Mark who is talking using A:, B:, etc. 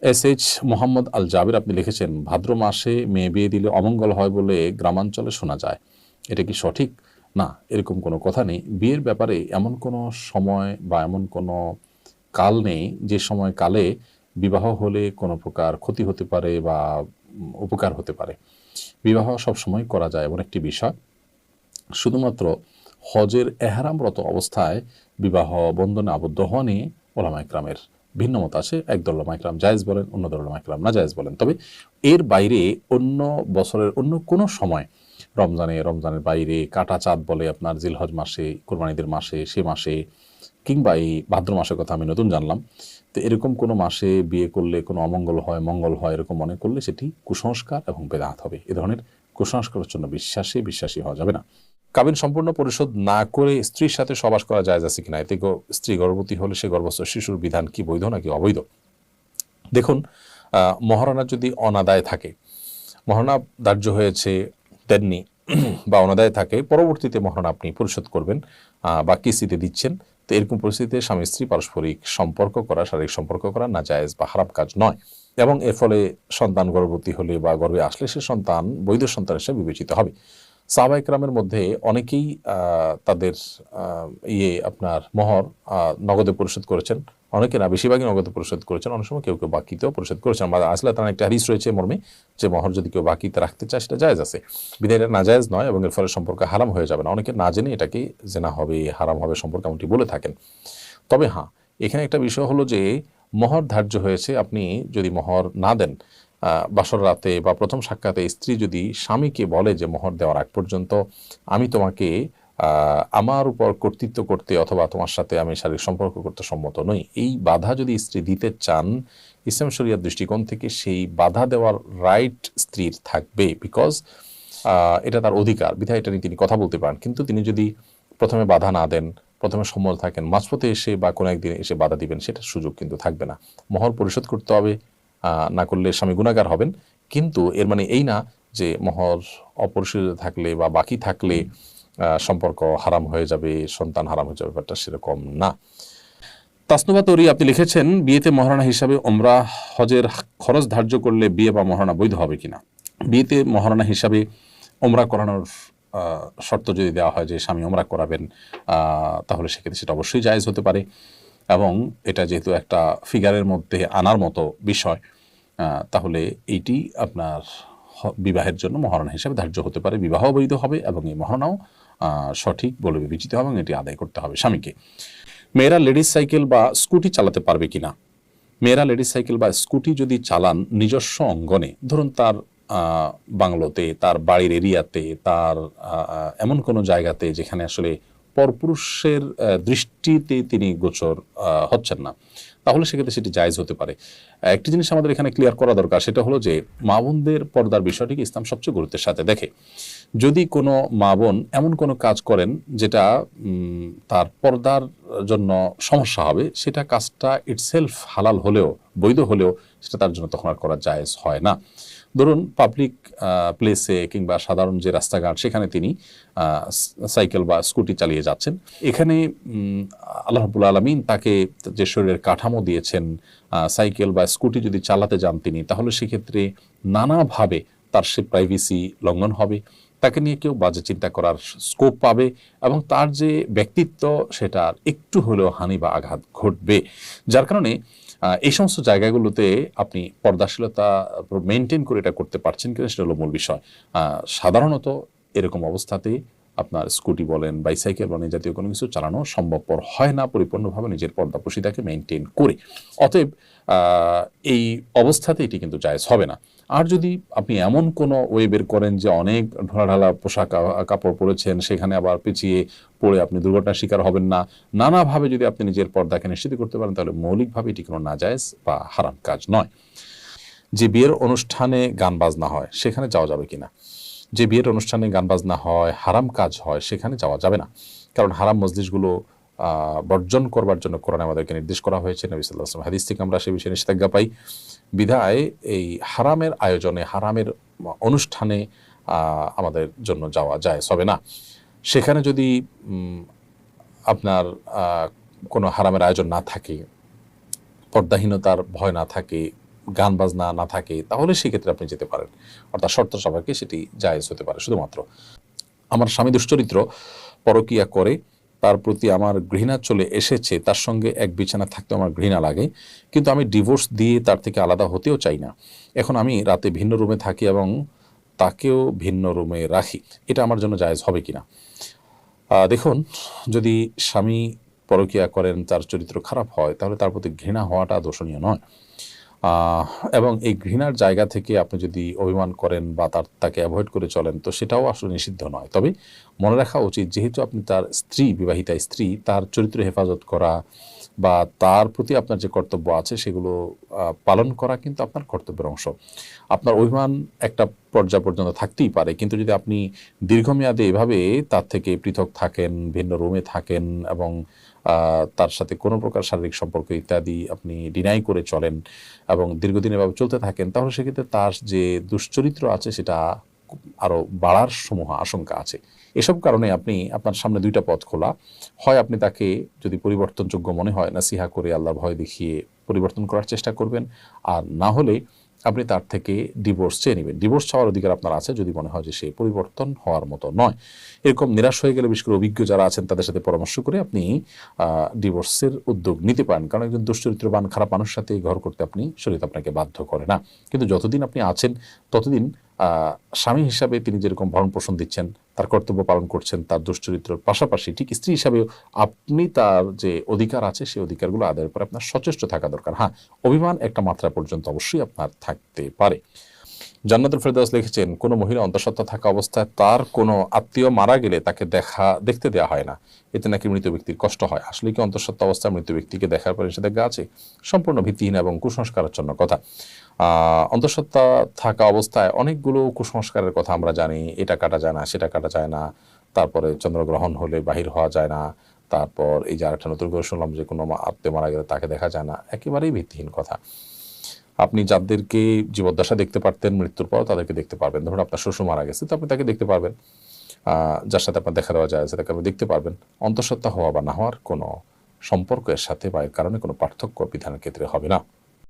A: SH Mohammad আল জাবির আপনি লিখেছেন, ভাদ্র মাসে মেয়ে বিয়ে দিলে অমঙ্গল হয় বলে গ্রামাঞ্চলে শোনা যায়, এটা কি সঠিক? না, এরকম কোনো কথা নেই। বিয়ের ব্যাপারে এমন কোনো সময় বা এমন কোনো কাল নেই যে সময় কালে বিবাহ হলে কোনো প্রকার ক্ষতি হতে পারে বা উপকার হতে পারে। বিবাহ সবসময় করা যায় এমন একটি বিষয়। শুধুমাত্র হজের এহরামরত অবস্থায় বিবাহ বন্ধনে আবদ্ধ হওয়া নিয়ে ওলামা ইকরামের ভিন্ন মত আছে। একদল ওলামা ইকরাম জায়েজ বলেন, অন্য দল ওলামা ইকরাম না জায়েজ বলেন। তবে এর বাইরে অন্য বছরের অন্য কোনো সময়, রমজানের বাইরে, কাটা চাঁদ বলে আপনার জিলহজ মাসে, কোরবানিদের মাসে, সে মাসে, কিংবা এই ভাদ্র মাসের কথা আমি নতুন জানলাম, তো এরকম কোনো মাসে বিয়ে করলে কোনো অমঙ্গল হয়, মঙ্গল হয় এরকম মনে করলে সেটি কুসংস্কার এবং বেদাত হবে। এ ধরনের কুসংস্কারের জন্য বিশ্বাসী হওয়া যাবে না। কাবিন সম্পূর্ণ পরিশোধ না করে স্ত্রীর সাথে সহবাস করা যায় আছে কিনা, এতে স্ত্রী গর্ভবতী হলে সে গর্ভস্থ শিশুর বিধান কি বৈধ নাকি অবৈধ? দেখুন, মহারণা যদি অনাদায় থাকে, মহারণা ধার্য হয়েছে দেননি বা অনাদায় থাকে, পরবর্তীতে মহারণা আপনি পরিশোধ করবেন বা কিস্তিতে দিচ্ছেন, তো এরকম পরিস্থিতিতে স্বামী স্ত্রী পারস্পরিক সম্পর্ক করা, শারীরিক সম্পর্ক করা না জায়েজ বা হারাম কাজ নয়। এবং এর ফলে সন্তান গর্ভবতী হলে বা গর্ভে আসলে সে সন্তান বৈধ সন্তান হিসেবে বিবেচিত হবে। সাহাবা ইকরামের মধ্যে অনেকেই তাদের আপনার মোহর নগদে পরিশোধ করেছেন, অনেকে না, বেশিরভাগই নগদে পরিশোধ করেছেন। অনেক সময় কেউ কেউ বাকিতেও পরিশোধ করেছেন। আসলে তার একটা হাদিস রয়েছে মর্মে যে মোহর যদি কেউ বাকিতে রাখতে চায় সেটা জায়েজ আছে, বিধায় এটা নাজায়েজ নয় এবং এর ফলে সম্পর্ক হারাম হয়ে যাবে না। অনেকে না জেনে এটাকে জেনা হবে, হারাম হবে সম্পর্ক এমনটি বলে থাকেন। তবে হ্যাঁ, এখানে একটা বিষয় হলো যে মোহর ধার্য হয়েছে, আপনি যদি মোহর না দেন, বাসর রাতে বা প্রথম সাক্ষাতে স্ত্রী যদি স্বামীকে বলে যে মোহর দেওয়ার আগ পর্যন্ত আমি তোমাকে আমার উপর কর্তৃত্ব করতে অথবা তোমার সাথে আমি শারীরিক সম্পর্ক করতে সম্মত নই, এই বাধা যদি স্ত্রী দিতে চান, ইসলাম শরিয়ার দৃষ্টিকোণ থেকে সেই বাধা দেওয়ার রাইট স্ত্রীর থাকবে, বিকজ এটা তার অধিকার, বিধায় এটা নিয়ে তিনি কথা বলতে পারেন। কিন্তু তিনি যদি প্রথমে বাধা না দেন, প্রথমে সম্মত থাকেন, মাঝপথে এসে বা কোনো একদিন এসে বাধা দিবেন, সেটার সুযোগ কিন্তু থাকবে না। মোহর পরিশোধ করতে হবে, না করলে স্বামী গুনাহগার হবেন। কিন্তু এর মানে এই না যে মোহর অপরিশোধিত থাকলে বা বাকি থাকলে সম্পর্ক হারাম হয়ে যাবে, সন্তান হারাম হয়ে যাবে, ব্যাপারটা সেরকম না। তাসনুবা তরি আপনি লিখেছেন, বিয়েতে মহারণা হিসাবে ওমরা হজের খরচ ধার্য করলে বিয়ে বা মহারণা বৈধ হবে কিনা? বিয়েতে মহারণা হিসাবে ওমরা করানোর শর্ত যদি দেওয়া হয় যে স্বামী ওমরা করাবেন, তাহলে সেক্ষেত্রে সেটা অবশ্যই জায়েজ হতে পারে। এবং এটা যেহেতু একটা ফিগারের মধ্যে আনার মতো বিষয়, তাহলে এইটি আপনার বিবাহের জন্য মহারণা হিসাবে ধার্য হতে পারে, বিবাহ বৈধ হবে এবং এই মহারণাও সঠিক বলে বিবেচিত হবে এবং এটি আদায় করতে হবে স্বামীকে। মেয়েরা লেডিস সাইকেল বা স্কুটি চালাতে পারবে কিনা? মেয়েরা লেডিস সাইকেল বা স্কুটি যদি চালান নিজস্ব অঙ্গনে, ধরুন তার বাংলোতে, তার বাড়ির এরিয়াতে, তার এমন কোনো জায়গাতে যেখানে আসলে পরপুরুষের দৃষ্টিতে তিনি গোচর হচ্ছেন না, তাহলে সেক্ষেত্রে সেটি জায়েজ হতে পারে। একটি জিনিস আমাদের এখানে ক্লিয়ার করা দরকার, সেটা হলো যে মা বোনদের পর্দার বিষয়টিকে ইসলাম সবচেয়ে গুরুত্বের সাথে দেখে। যদি কোনো মা বোন এমন কোনো কাজ করেন যেটা তার পর্দার জন্য সমস্যা হবে, সেটা কাজটা ইটসেলফ হালাল হলেও, বৈধ হলেও, সেটা তার জন্য তখন আর করা জায়েজ হয় না। ধরুন পাবলিক প্লেসে কিংবা সাধারণ যে রাস্তাঘাট, সেখানে তিনি সাইকেল বা স্কুটি চালিয়ে যাচ্ছেন, এখানে আল্লাহ রাব্বুল আলামিন তাকে যে শরীরের কাঠামো দিয়েছেন, সাইকেল বা স্কুটি যদি চালাতে যান তিনি, তাহলে সেক্ষেত্রে নানাভাবে তার সে প্রাইভেসি লঙ্ঘন হবে, তাকে নিয়ে কেউ বাজে চিন্তা করার স্কোপ পাবে এবং তার যে ব্যক্তিত্ব সেটার একটু হলেও হানি বা আঘাত ঘটবে। যার কারণে এই সমস্ত জায়গাগুলোতে আপনি পর্দাশীলতা মেনটেন করে এটা করতে পারছেন কিনা সেটা হলো মূল বিষয়। সাধারণত এরকম অবস্থাতে আপনার স্কুটি বলেন, বাইসাইকেল বলেন, জাতীয় কোনো কিছু চালানো সম্ভবপর হয় না পরিপূর্ণভাবে নিজের পর্দাপোশিতাকে মেনটেন করে। অতএব এই অবস্থাতে এটি কিন্তু জায়েজ হবে না। আর যদি আপনি এমন কোনো ওয়ে বের করেন যে অনেক ঢোলাঢালা পোশাক কাপড় পরেছেন, সেখানে আবার পিছিয়ে পড়ে আপনি দুর্ঘটনার শিকার হবেন না, নানাভাবে যদি আপনি নিজের পর্দাকে নিশ্চিত করতে পারেন, তাহলে মৌলিকভাবে এটি কোনো নাজায়েজ বা হারাম কাজ নয়। যে বিয়ের অনুষ্ঠানে গান বাজনা হয় সেখানে যাওয়া যাবে কিনা? যে বিয়ের অনুষ্ঠানে গান বাজনা হয়, হারাম কাজ হয়, সেখানে যাওয়া যাবে না। কারণ হারাম মজলিসগুলো বর্জন করবার জন্য কোরআনে আমাদেরকে নির্দেশ করা হয়েছে। নবী সাল্লাল্লাহু আলাইহি ওয়াসাল্লাম হাদিস থেকে আমরা সে বিষয়ে নিষেধাজ্ঞা পাই। বিধায় এই হারামের আয়োজনে, হারামের অনুষ্ঠানে আমাদের জন্য যাওয়া জায়েজ হবে না। সেখানে যদি আপনার কোনো হারামের আয়োজন না থাকে, পর্দাহীনতার ভয় না থাকে, গান বাজনা না থাকে, তাহলে সেক্ষেত্রে আপনি যেতে পারেন, অর্থাৎ শর্ত সাপেক্ষে সেটি জায়েজ হতে পারে। শুধুমাত্র আমার স্বামী দুশ্চরিত্র, পরকীয়া করে, তার প্রতি আমার ঘৃণা চলে এসেছে, তার সঙ্গে এক বিছানা থাকতে আমার ঘৃণা লাগে, কিন্তু আমি ডিভোর্স দিয়ে তার থেকে আলাদা হতেও চাই না। এখন আমি রাতে ভিন্ন রুমে থাকি এবং তাকেও ভিন্ন রুমে রাখি, এটা আমার জন্য জায়েজ হবে কিনা? দেখুন, যদি স্বামী পরকীয়া করেন, তার চরিত্র খারাপ হয়, তাহলে তার প্রতি ঘৃণা হওয়াটা দোষণীয় নয়। এবং এই ঘৃণার জায়গা থেকে আপনি যদি অভিমান করেন বা তাকে অ্যাভয়েড করে চলেন, তো সেটাও আসলে নিষিদ্ধ নয়। তবে মনে রাখা উচিত, যেহেতু আপনি তার স্ত্রী, বিবাহিতা স্ত্রী, তার চরিত্র হেফাজত করা বা তার প্রতি আপনার যে কর্তব্য আছে সেগুলো পালন করা কিন্তু আপনার কর্তব্যের অংশ। আপনার অভিমান একটা পর্যায় পর্যন্ত থাকতেই পারে, কিন্তু যদি আপনি দীর্ঘমেয়াদে এভাবে তার থেকে পৃথক থাকেন, ভিন্ন রুমে থাকেন এবং তার সাথে কোনো প্রকার শারীরিক সম্পর্ক ইত্যাদি আপনি ডিনাই করে চলেন এবং দীর্ঘদিন এভাবে চলতে থাকেন, তাহলে সেক্ষেত্রে তার যে দুশ্চরিত্র আছে সেটা আরও বাড়ার সমূহ আশঙ্কা আছে। এসব কারণে আপনি, আপনার সামনে দুইটা পথ খোলা। হয় আপনি তাকে যদি পরিবর্তনযোগ্য মনে হয়, নাসিহা করে আল্লাহর ভয় দেখিয়ে পরিবর্তন করার চেষ্টা করবেন, আর না হলে আপনি তার থেকে ডিভোর্স চেয়ে নেবেন। ডিভোর্স চাওয়ার অধিকার আপনার আছে যদি মনে হয় যে সে পরিবর্তন হওয়ার মতো নয়। এরকম নিরাশ হয়ে গেলে বিশেষ করে অভিজ্ঞ যারা আছেন তাদের সাথে পরামর্শ করে আপনি ডিভোর্সের উদ্যোগ নিতে পারেন, কারণ একজন দুশ্চরিত্রবান খারাপ মানুষের সাথে ঘর করতে আপনি, শরীয়ত আপনাকে বাধ্য করে না। কিন্তু যতদিন আপনি আছেন ততদিন স্বামী হিসাবে তিনি যেরকম ভরণ পোষণ দিচ্ছেন, তার কর্তব্য পালন করছেন, তার দুশ্চরিত্রের পাশাপাশি ঠিক স্ত্রী হিসাবেও আপনি তার যে অধিকার আছে সেই অধিকারগুলো আদায়ের পরে আপনার সচেষ্ট থাকা দরকার। হ্যাঁ, অভিমান একটা মাত্রা পর্যন্ত অবশ্যই আপনার থাকতে পারে। জান্নাতুল ফেরদাউস লিখেছেন, কোনো মহিলা অন্তঃসত্ত্বা থাকা অবস্থায় তার কোনো আত্মীয় মারা গেলে তাকে দেখতে দেওয়া হয় না, এতে নাকি মৃত ব্যক্তির কষ্ট হয়। আসলে কি অন্তঃসত্ত্বা অবস্থায় মৃত ব্যক্তিকে দেখার পর নিষেধাজ্ঞা আছে? সম্পূর্ণ ভিত্তিহীন এবং কুসংস্কারাচ্ছন্ন কথা। অন্তঃসত্ত্বা থাকা অবস্থায় অনেকগুলো কুসংস্কারের কথা আমরা জানি, এটা কাটা যায় না, সেটা কাটা যায় না, তারপরে চন্দ্রগ্রহণ হলে বাহির হওয়া যায় না, তারপর এই যে আরেকটা নতুন করে শুনলাম যে কোনো আত্মীয় মারা গেলে তাকে দেখা যায় না, একেবারেই ভিত্তিহীন কথা। আপনি যাদেরকে জীবদ্দশা দেখতে পারতেন মৃত্যুর পর তাদেরকে দেখতে পারবেন। ধরুন আপনার শ্বশুর মারা গেছে, তো আপনি তাকে দেখতে পারবেন, যার সাথে আপনার দেখা দেওয়া যায় তাকে আপনি দেখতে পারবেন। অন্তঃসত্ত্বা হওয়া বা না হওয়ার কোনো সম্পর্ক এর সাথে বা এর কারণে কোনো পার্থক্য বিধানের ক্ষেত্রে হবে না।